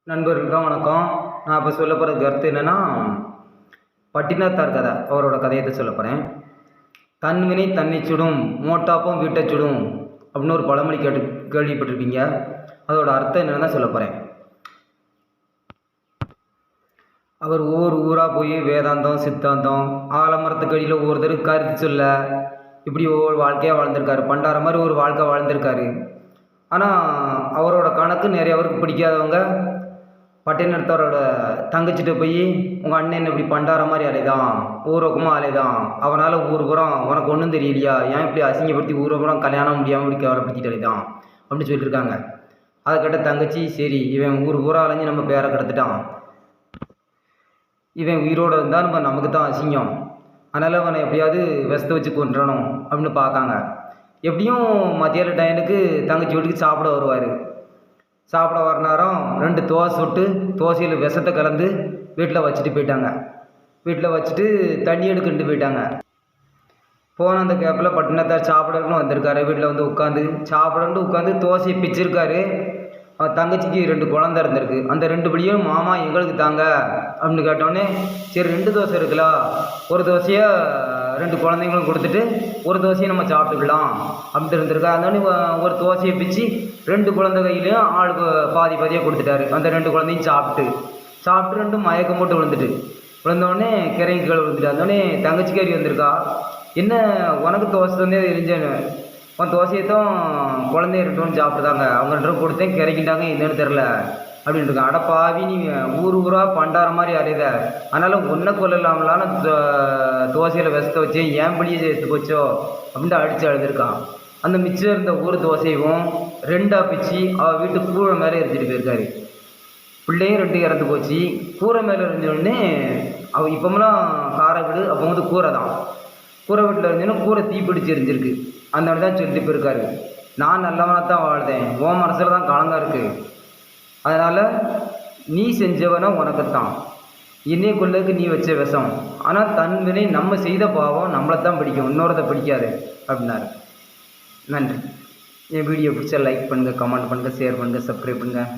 நண்பர்களுக்கும் வணக்கம். நான் இப்போ சொல்ல போகிற கருத்து என்னென்னா, பட்டினத்தார் கதை, அவரோட கதையை சொல்ல போகிறேன். தன் வினை தன்னை சுடும், மோட்டாப்பம் வீட்டை சுடும் அப்படின்னு ஒரு பழமொழி கேள்விப்பட்டிருப்பீங்க. அதோட அர்த்தம் என்னென்னு தான் சொல்ல போகிறேன். அவர் ஒவ்வொரு ஊராக போய் வேதாந்தம், சித்தாந்தம், ஆலமரத்துக்கு அடியில் ஒவ்வொருத்தருக்கு கருத்து சொல்ல, இப்படி ஒவ்வொரு வாழ்க்கையாக வாழ்ந்திருக்காரு. பண்டார மாதிரி ஒரு வாழ்க்கை வாழ்ந்திருக்காரு. ஆனால் அவரோட கணக்கு நிறைய அவருக்கு பிடிக்காதவங்க பட்டினத்தாரோட தங்கச்சிட்ட போய், உங்கள் அண்ணன் இப்படி பண்டார மாதிரி அலைதான், ஊரோக்கமாக அலைதான், அவனால் ஊர் புறம் உனக்கு ஒன்றும் தெரியலையா, ஏன் இப்படி அசிங்கப்படுத்தி ஊரை புறம் கல்யாணம் முடியாமல் இப்படி கேவலப்படுத்திட்டு அலைதான் அப்படின்னு சொல்லியிருக்காங்க. அதை கேட்ட தங்கச்சி, சரி இவன் ஊர் பூரா அலைஞ்சு நம்ம பேரை கிடத்துட்டான், இவன் உயிரோடு இருந்தால் நமக்கு தான் அசிங்கம், அதனால் அவனை எப்படியாவது விஷத்தை வச்சு கொண்டுறணும் அப்படின்னு பார்க்காங்க. எப்படியும் மத்தியான டைமுக்கு தங்கச்சி வீட்டுக்கு சாப்பிட வருவார். சாப்பிட வர நேரம் 2 தோசை சுட்டு தோசையில் விஷத்தை கலந்து வீட்டில் வச்சுட்டு போயிட்டாங்க. வீட்டில் வச்சுட்டு தண்ணி எடுக்கிட்டு போயிட்டாங்க. போன அந்த கேப்பில் பட்டினத்தார் சாப்பிடணும்னு வந்திருக்காரு. வீட்டில் வந்து உட்காந்து தோசையை பிச்சிருக்காரு. தங்கச்சிக்கு 2 குழந்தை இருந்திருக்கு. அந்த 2 படியும் மாமா எங்களுக்கு தாங்க அப்படின்னு கேட்டோடனே, சரி 2 தோசை இருக்குல்ல, ஒரு தோசையை 2 குழந்தைங்களும் கொடுத்துட்டு ஒரு தோசையை நம்ம சாப்பிட்டுக்கலாம் அப்படின்ட்டு இருந்திருக்கா. அதோடனே ஒரு தோசையை பிச்சு 2 குழந்தை கையிலையும் ஆளுக்கு பாதி பாதியாக கொடுத்துட்டாரு. அந்த 2 குழந்தையும் சாப்பிட்டு 2 மயக்கம் போட்டு விழுந்தோடனே கிறங்கி கீழே விழுந்துட்டு. அதோடனே தங்கச்சிக்காரி வந்திருக்கா, என்ன உனக்கு தோசை தந்தே எரிஞ்சேன்னு, உன் தோசையத்தான் குழந்தைய 2 பேரும் சாப்பிட்றாங்க, அவங்க 2 பேரும் கொடுத்தேன் கிறங்கிட்டாங்க, என்னன்னு தெரில அப்படின்னு இருக்கான். அடப்பாவி, நீ ஊராக பண்டார மாதிரி அறையுத, அதனால் ஒன்றை கொள்ளலாமலான தோசையில் விஷத்தை வச்சு ஏன் பிள்ளையை சேர்த்து போச்சோ அப்படின்ட்டு அடித்து அழுதுருக்கான். அந்த மிச்சம் இருந்த ஒரு தோசையும் 2ஆக பிச்சு அவள் வீட்டு கூரை மேலே எரிஞ்சிட்டு போயிருக்காரு. பிள்ளையும் 2 இறந்து போச்சு. கூரை மேலே எரிஞ்சோடனே அவள் இப்போமெல்லாம் காரை வீடு, அப்போ வந்து கூரை தான், கூரை வீட்டில் இருந்தோன்னா கூரை தீப்பிடிச்சு எரிஞ்சிருக்கு. அந்த மாதிரி தான் சொல்லிட்டு போயிருக்காரு. நான் நல்லவனாக தான் வாழ்ந்தேன், உன் மனசில் தான் களங்கம் இருக்குது, அதனால் நீ செஞ்சவனா உனக்குத்தான், என்னைய கொள்ளதுக்கு நீ வச்ச விஷம், ஆனால் தன் வினை நம்ம செய்த பாவம் நம்மளைத்தான் பிடிக்கும், இன்னொருத்தை பிடிக்காது அப்படின்னாரு. நன்றி. என் வீடியோ பிடிச்சா லைக் பண்ணுங்கள், கமெண்ட் பண்ணுங்கள், ஷேர் பண்ணுங்கள், சப்ஸ்கிரைப் பண்ணுங்கள்.